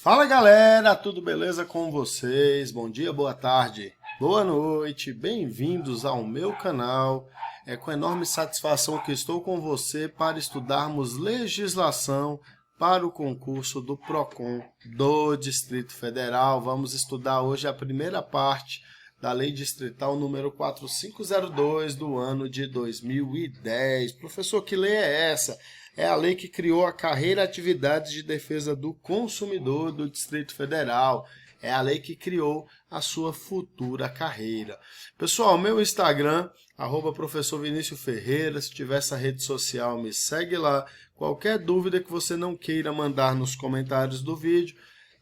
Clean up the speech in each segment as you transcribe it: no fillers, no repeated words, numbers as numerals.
Fala galera, tudo beleza com vocês? Bom dia, boa tarde, boa noite, bem-vindos ao meu canal. É com enorme satisfação que estou com você para estudarmos legislação para o concurso do PROCON do Distrito Federal. Vamos estudar hoje a primeira parte da Lei Distrital número 4502 do ano de 2010. Professor, que lei é essa? É a lei que criou a carreira Atividades de Defesa do Consumidor do Distrito Federal. É a lei que criou a sua futura carreira. Pessoal, meu Instagram, @professor Vinícius Ferreira. Se tiver essa rede social, me segue lá. Qualquer dúvida que você não queira mandar nos comentários do vídeo,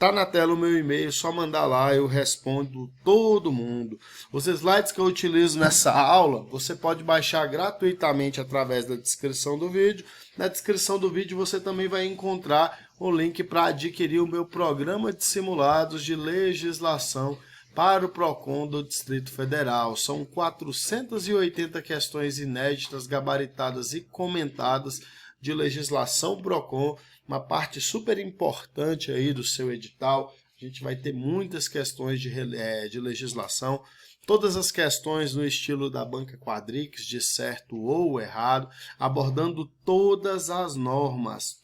tá na tela o meu e-mail, só mandar lá, eu respondo todo mundo. Os slides que eu utilizo nessa aula, você pode baixar gratuitamente através da descrição do vídeo. Na descrição do vídeo você também vai encontrar o link para adquirir o meu programa de simulados de legislação para o PROCON do Distrito Federal. São 480 questões inéditas, gabaritadas e comentadas de legislação PROCON, uma parte super importante aí do seu edital. A gente vai ter muitas questões de legislação, todas as questões no estilo da banca Quadrix, de certo ou errado, abordando todas as normas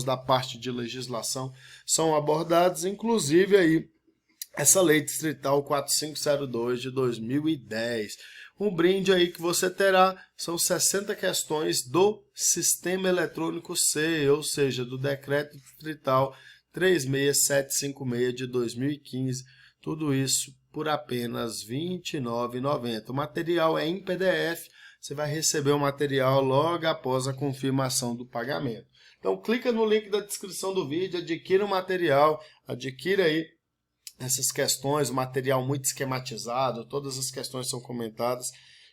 da parte de legislação são abordadas, inclusive aí essa Lei Distrital 4502 de 2010. Um brinde aí que você terá são 60 questões do Sistema Eletrônico C, ou seja, do Decreto Distrital 36756 de 2015. Tudo isso por apenas R$ 29,90. O material é em PDF, você vai receber o material logo após a confirmação do pagamento. Então clica no link da descrição do vídeo, adquira o material, adquira aí essas questões, o material muito esquematizado, todas as questões são comentadas,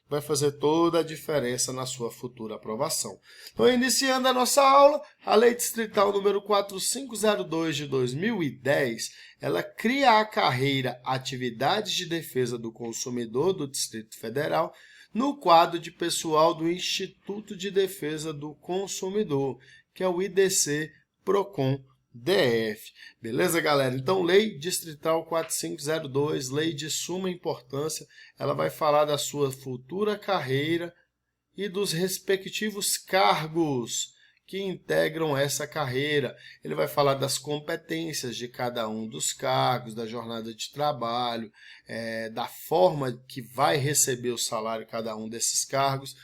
vai fazer toda a diferença na sua futura aprovação. Então, iniciando a nossa aula, a Lei Distrital número 4502 de 2010, ela cria a carreira Atividades de Defesa do Consumidor do Distrito Federal no quadro de pessoal do Instituto de Defesa do Consumidor, que é o IDC PROCON DF. Beleza, galera? Então, Lei Distrital 4502, lei de suma importância, ela vai falar da sua futura carreira e dos respectivos cargos que integram essa carreira. Ele vai falar das competências de cada um dos cargos, da jornada de trabalho, da forma que vai receber o salário cada um desses cargos,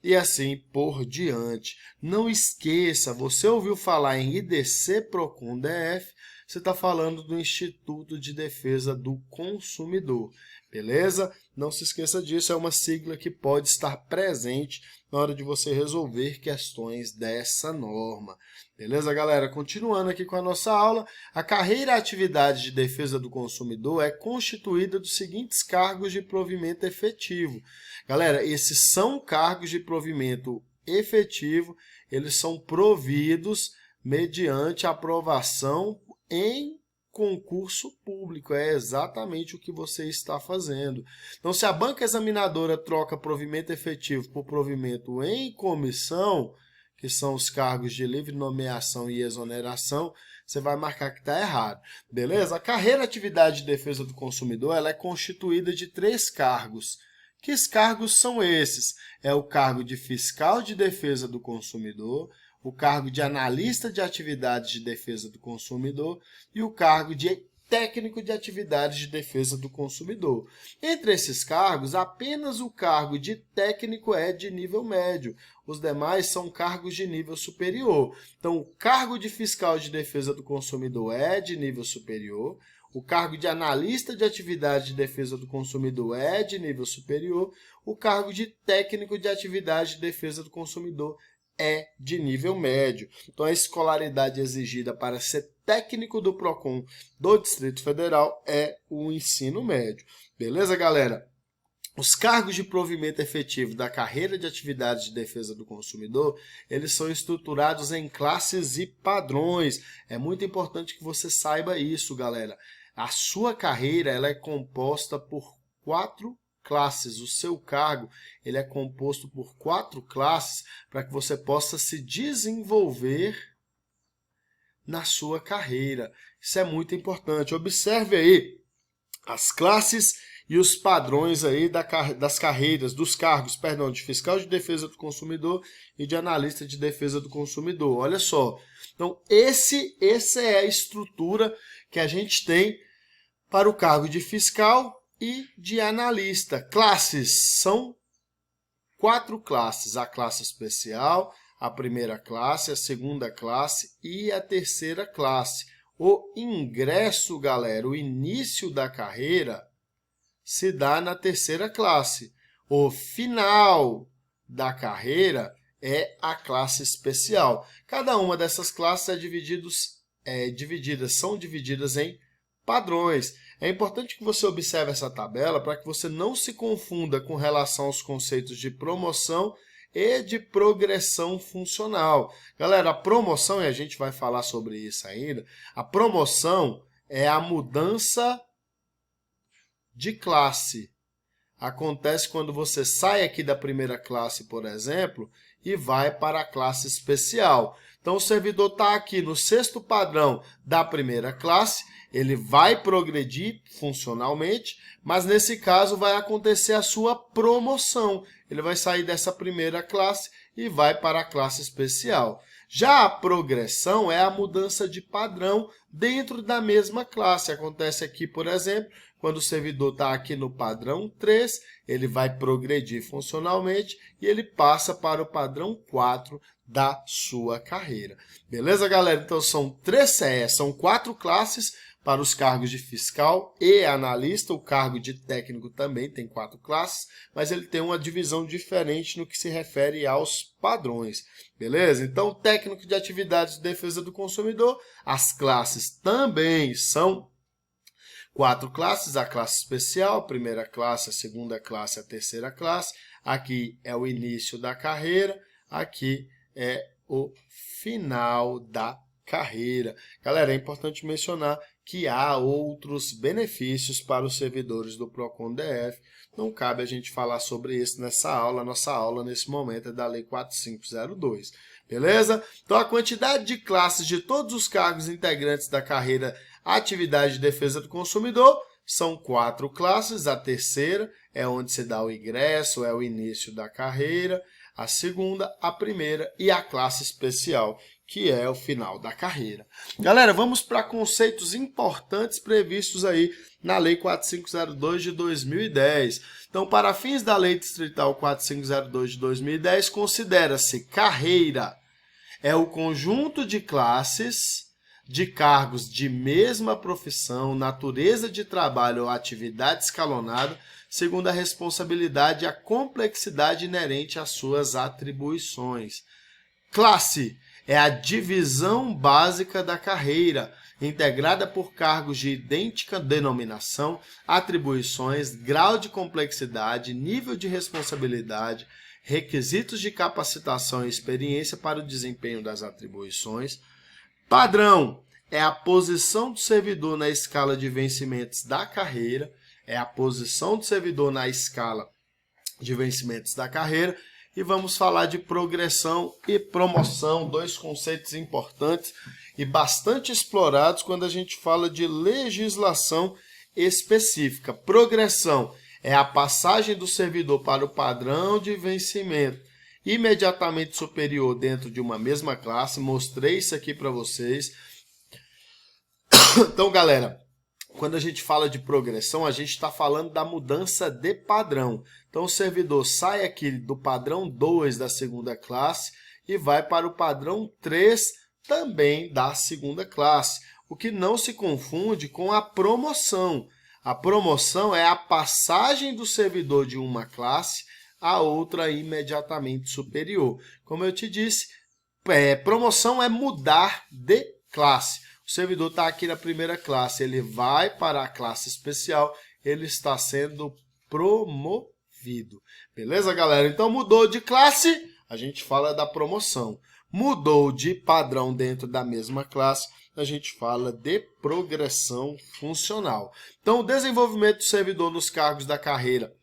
e assim por diante. Não esqueça, você ouviu falar em IDC PROCON DF, você está falando do Instituto de Defesa do Consumidor, beleza? Não se esqueça disso, é uma sigla que pode estar presente na hora de você resolver questões dessa norma. Beleza, galera? Continuando aqui com a nossa aula, a carreira Atividade de Defesa do Consumidor é constituída dos seguintes cargos de provimento efetivo. Galera, esses são cargos de provimento efetivo, eles são providos mediante aprovação em concurso público. É exatamente o que você está fazendo. Então, se a banca examinadora troca provimento efetivo por provimento em comissão, que são os cargos de livre nomeação e exoneração, você vai marcar que está errado. Beleza? A carreira Atividade de Defesa do Consumidor ela é constituída de 3 cargos. Que cargos são esses? É o cargo de Fiscal de Defesa do Consumidor, o cargo de Analista de Atividades de Defesa do Consumidor e o cargo de Técnico de Atividades de Defesa do Consumidor. Entre esses cargos, apenas o cargo de técnico é de nível médio. Os demais são cargos de nível superior. Então, o cargo de Fiscal de Defesa do Consumidor é de nível superior. O cargo de Analista de Atividade de Defesa do Consumidor é de nível superior. O cargo de Técnico de Atividade de Defesa do Consumidor é de nível médio. Então, a escolaridade exigida para ser técnico do PROCON do Distrito Federal é o ensino médio. Beleza, galera? Os cargos de provimento efetivo da carreira de Atividades de Defesa do Consumidor, eles são estruturados em classes e padrões. É muito importante que você saiba isso, galera. A sua carreira ela é composta por 4 classes. O seu cargo ele é composto por 4 classes para que você possa se desenvolver na sua carreira. Isso é muito importante. Observe aí as classes e os padrões aí das carreiras, dos cargos, perdão, de fiscal de defesa do consumidor e de analista de defesa do consumidor. Olha só. Então, essa é a estrutura que a gente tem para o cargo de fiscal e de analista. Classes, são 4 classes. A classe especial, a primeira classe, a segunda classe e a terceira classe. O ingresso, galera, o início da carreira se dá na terceira classe. O final da carreira é a classe especial. Cada uma dessas classes são divididas em padrões. É importante que você observe essa tabela para que você não se confunda com relação aos conceitos de promoção e de progressão funcional. Galera, a promoção, e a gente vai falar sobre isso ainda, a promoção é a mudança de classe. Acontece quando você sai aqui da primeira classe, por exemplo, e vai para a classe especial. Então, o servidor está aqui no 6º padrão da primeira classe, ele vai progredir funcionalmente, mas nesse caso vai acontecer a sua promoção. Ele vai sair dessa primeira classe e vai para a classe especial. Já a progressão é a mudança de padrão dentro da mesma classe. Acontece aqui, por exemplo, quando o servidor está aqui no padrão 3, ele vai progredir funcionalmente e ele passa para o padrão 4 da sua carreira. Beleza, galera? Então, são 4 classes para os cargos de fiscal e analista. O cargo de técnico também tem 4 classes, mas ele tem uma divisão diferente no que se refere aos padrões. Beleza? Então, técnico de atividades de defesa do consumidor, as classes também são 4 classes, a classe especial, a primeira classe, a segunda classe, a terceira classe. Aqui é o início da carreira, aqui é o final da carreira. Galera, é importante mencionar que há outros benefícios para os servidores do Procon DF. Não cabe a gente falar sobre isso nessa aula. Nossa aula, nesse momento, é da Lei 4502. Beleza? Então, a quantidade de classes de todos os cargos integrantes da carreira Atividade de Defesa do Consumidor são 4 classes. A terceira é onde se dá o ingresso, é o início da carreira. A segunda, a primeira e a classe especial, que é o final da carreira. Galera, vamos para conceitos importantes previstos aí na Lei 4502 de 2010. Então, para fins da Lei Distrital 4502 de 2010, considera-se carreira é o conjunto de classes de cargos de mesma profissão, natureza de trabalho ou atividade escalonada, segundo a responsabilidade e a complexidade inerente às suas atribuições. Classe é a divisão básica da carreira, integrada por cargos de idêntica denominação, atribuições, grau de complexidade, nível de responsabilidade, requisitos de capacitação e experiência para o desempenho das atribuições. Padrão é a posição do servidor na escala de vencimentos da carreira, é a posição do servidor na escala de vencimentos da carreira. E vamos falar de progressão e promoção, 2 conceitos importantes e bastante explorados quando a gente fala de legislação específica. Progressão é a passagem do servidor para o padrão de vencimento imediatamente superior dentro de uma mesma classe. Mostrei isso aqui para vocês. Então, galera, quando a gente fala de progressão, a gente está falando da mudança de padrão. Então, o servidor sai aqui do padrão 2 da segunda classe e vai para o padrão 3 também da segunda classe, o que não se confunde com a promoção. A promoção é a passagem do servidor de uma classe a outra imediatamente superior. Como eu te disse, promoção é mudar de classe. O servidor está aqui na primeira classe, ele vai para a classe especial, ele está sendo promovido. Beleza, galera? Então, mudou de classe, a gente fala da promoção. Mudou de padrão dentro da mesma classe, a gente fala de progressão funcional. Então, o desenvolvimento do servidor nos cargos da carreira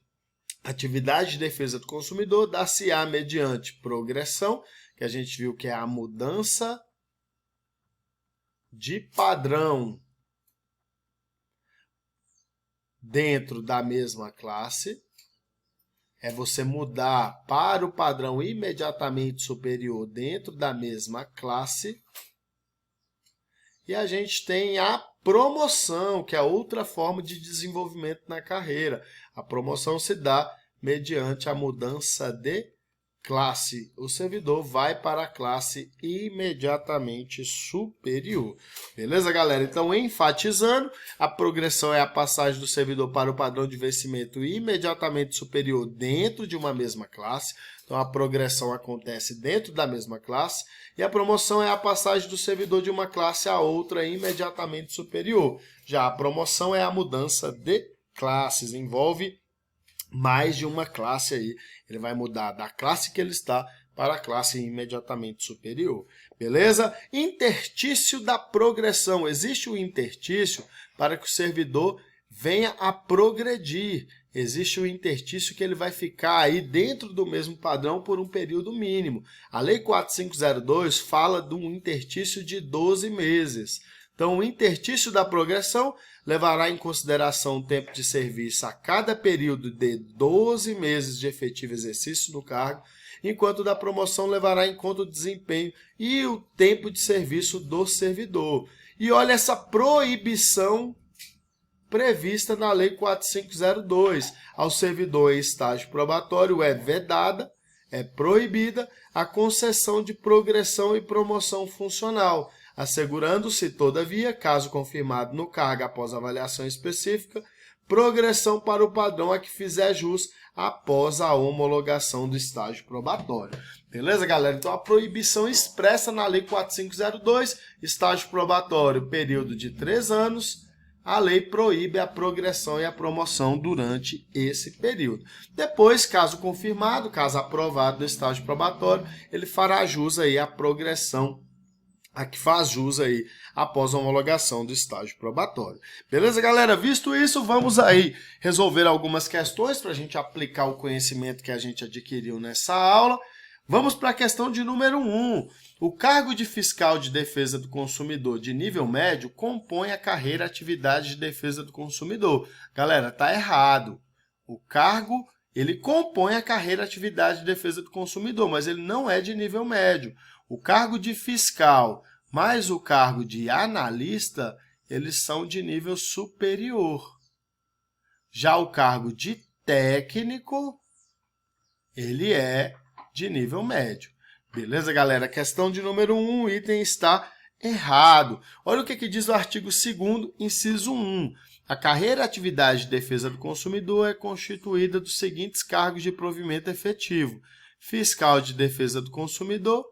Atividade de Defesa do Consumidor dá-se-á mediante progressão, que a gente viu que é a mudança de padrão dentro da mesma classe. É você mudar para o padrão imediatamente superior dentro da mesma classe. E a gente tem a promoção, que é outra forma de desenvolvimento na carreira. A promoção se dá mediante a mudança de classe. O servidor vai para a classe imediatamente superior. Beleza, galera? Então, enfatizando, a progressão é a passagem do servidor para o padrão de vencimento imediatamente superior dentro de uma mesma classe. Então, a progressão acontece dentro da mesma classe. E a promoção é a passagem do servidor de uma classe a outra imediatamente superior. Já a promoção é a mudança de classes, envolve mais de uma classe aí. Ele vai mudar da classe que ele está para a classe imediatamente superior. Beleza? Interstício da progressão. Existe o interstício para que o servidor venha a progredir. Existe o interstício que ele vai ficar aí dentro do mesmo padrão por um período mínimo. A Lei 4502 fala de um interstício de 12 meses. Então, o interstício da progressão levará em consideração o tempo de serviço a cada período de 12 meses de efetivo exercício no cargo, enquanto o da promoção levará em conta o desempenho e o tempo de serviço do servidor. E olha essa proibição prevista na Lei 4502. Ao servidor em estágio probatório é vedada, é proibida a concessão de progressão e promoção funcional, assegurando-se, todavia, caso confirmado no cargo após avaliação específica, progressão para o padrão a que fizer jus após a homologação do estágio probatório. Beleza, galera? Então, a proibição expressa na Lei 4502, estágio probatório, período de 3 anos, a lei proíbe a progressão e a promoção durante esse período. Depois, caso confirmado, caso aprovado do estágio probatório, ele fará jus aí à progressão a que faz jus aí após a homologação do estágio probatório. Beleza, galera? Visto isso, vamos aí resolver algumas questões para a gente aplicar o conhecimento que a gente adquiriu nessa aula. Vamos para a questão de número 1. O cargo de fiscal de defesa do consumidor de nível médio compõe a carreira atividade de defesa do consumidor. Galera, tá errado. O cargo, ele compõe a carreira atividade de defesa do consumidor, mas ele não é de nível médio. O cargo de fiscal mais o cargo de analista, eles são de nível superior. Já o cargo de técnico, ele é de nível médio. Beleza, galera? Questão de número 1, o item está errado. Olha o que diz o artigo 2º, inciso 1. A carreira atividade de defesa do consumidor é constituída dos seguintes cargos de provimento efetivo: fiscal de defesa do consumidor,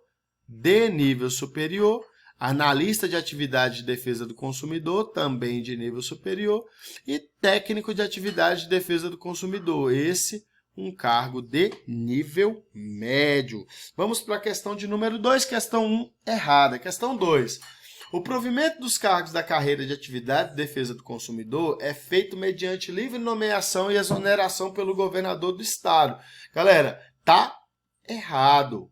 de nível superior, analista de atividade de defesa do consumidor, também de nível superior, e técnico de atividade de defesa do consumidor, esse um cargo de nível médio. Vamos para a questão de número 2, questão 1, errada. Questão 2. O provimento dos cargos da carreira de atividade de defesa do consumidor é feito mediante livre nomeação e exoneração pelo governador do estado. Galera, tá errado.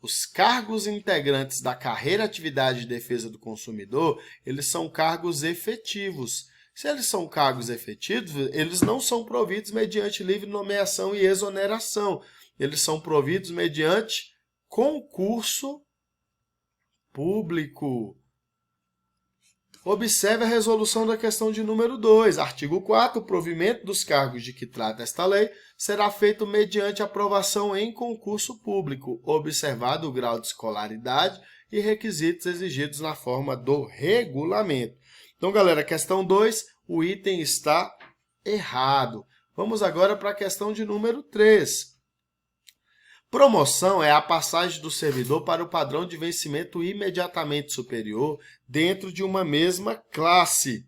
Os cargos integrantes da carreira atividade de defesa do consumidor, eles são cargos efetivos. Se eles são cargos efetivos, eles não são providos mediante livre nomeação e exoneração. Eles são providos mediante concurso público. Observe a resolução da questão de número 2. Artigo 4º, o provimento dos cargos de que trata esta lei será feito mediante aprovação em concurso público, observado o grau de escolaridade e requisitos exigidos na forma do regulamento. Então, galera, questão 2, o item está errado. Vamos agora para a questão de número 3. Promoção é a passagem do servidor para o padrão de vencimento imediatamente superior dentro de uma mesma classe.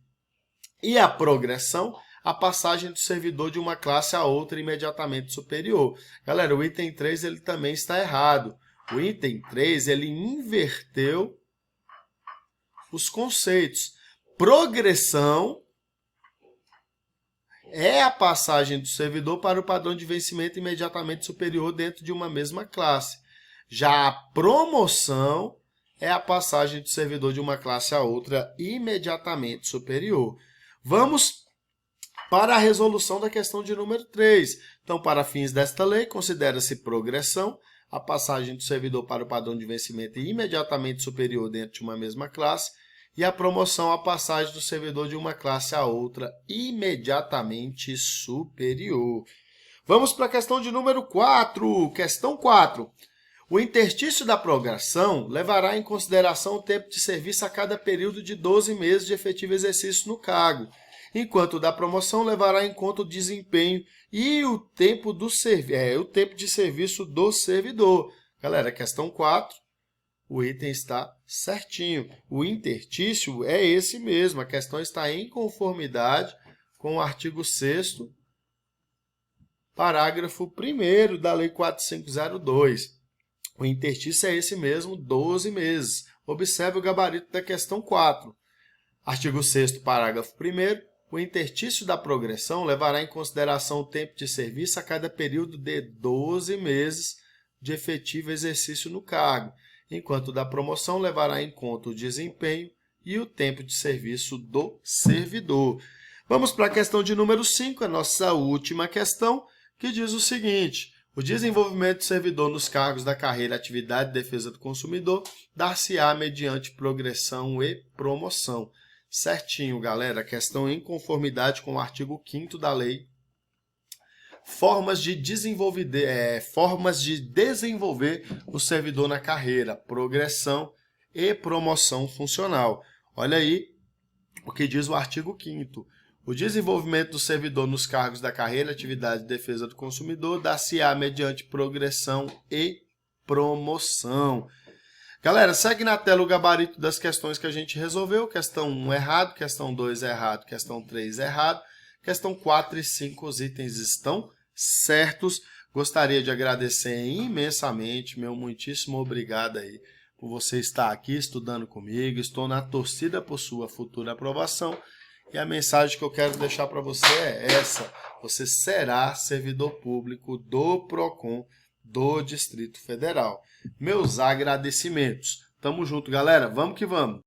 E a progressão, a passagem do servidor de uma classe a outra imediatamente superior. Galera, o item 3 ele também está errado. O item 3 ele inverteu os conceitos. Progressão é a passagem do servidor para o padrão de vencimento imediatamente superior dentro de uma mesma classe. Já a promoção é a passagem do servidor de uma classe a outra imediatamente superior. Vamos para a resolução da questão de número 3. Então, para fins desta lei, considera-se progressão a passagem do servidor para o padrão de vencimento imediatamente superior dentro de uma mesma classe e a promoção a passagem do servidor de uma classe a outra imediatamente superior. Vamos para a questão de número 4. Questão 4. O interstício da progressão levará em consideração o tempo de serviço a cada período de 12 meses de efetivo exercício no cargo, enquanto o da promoção levará em conta o desempenho e o tempo de serviço do servidor. Galera, questão 4, o item está certinho. O interstício é esse mesmo, a questão está em conformidade com o artigo 6º, parágrafo 1º da Lei 4502. O interstício é esse mesmo, 12 meses. Observe o gabarito da questão 4. Artigo 6º, parágrafo 1º. O interstício da progressão levará em consideração o tempo de serviço a cada período de 12 meses de efetivo exercício no cargo, enquanto o da promoção levará em conta o desempenho e o tempo de serviço do servidor. Vamos para a questão de número 5, a nossa última questão, que diz o seguinte: o desenvolvimento do servidor nos cargos da carreira Atividade de Defesa do Consumidor dar-se-á mediante progressão e promoção. Certinho, galera. Questão em conformidade com o artigo 5º da lei. Formas de desenvolver o servidor na carreira, progressão e promoção funcional. Olha aí o que diz o artigo 5º. O desenvolvimento do servidor nos cargos da carreira, atividade de defesa do consumidor, dar-se-á mediante progressão e promoção. Galera, segue na tela o gabarito das questões que a gente resolveu. Questão 1 errado, questão 2 errado, questão 3 errado, questão 4 e 5 os itens estão certos. Gostaria de agradecer imensamente, meu muitíssimo obrigado aí por você estar aqui estudando comigo. Estou na torcida por sua futura aprovação. E a mensagem que eu quero deixar para você é essa: você será servidor público do PROCON do Distrito Federal. Meus agradecimentos. Tamo junto, galera. Vamos que vamos.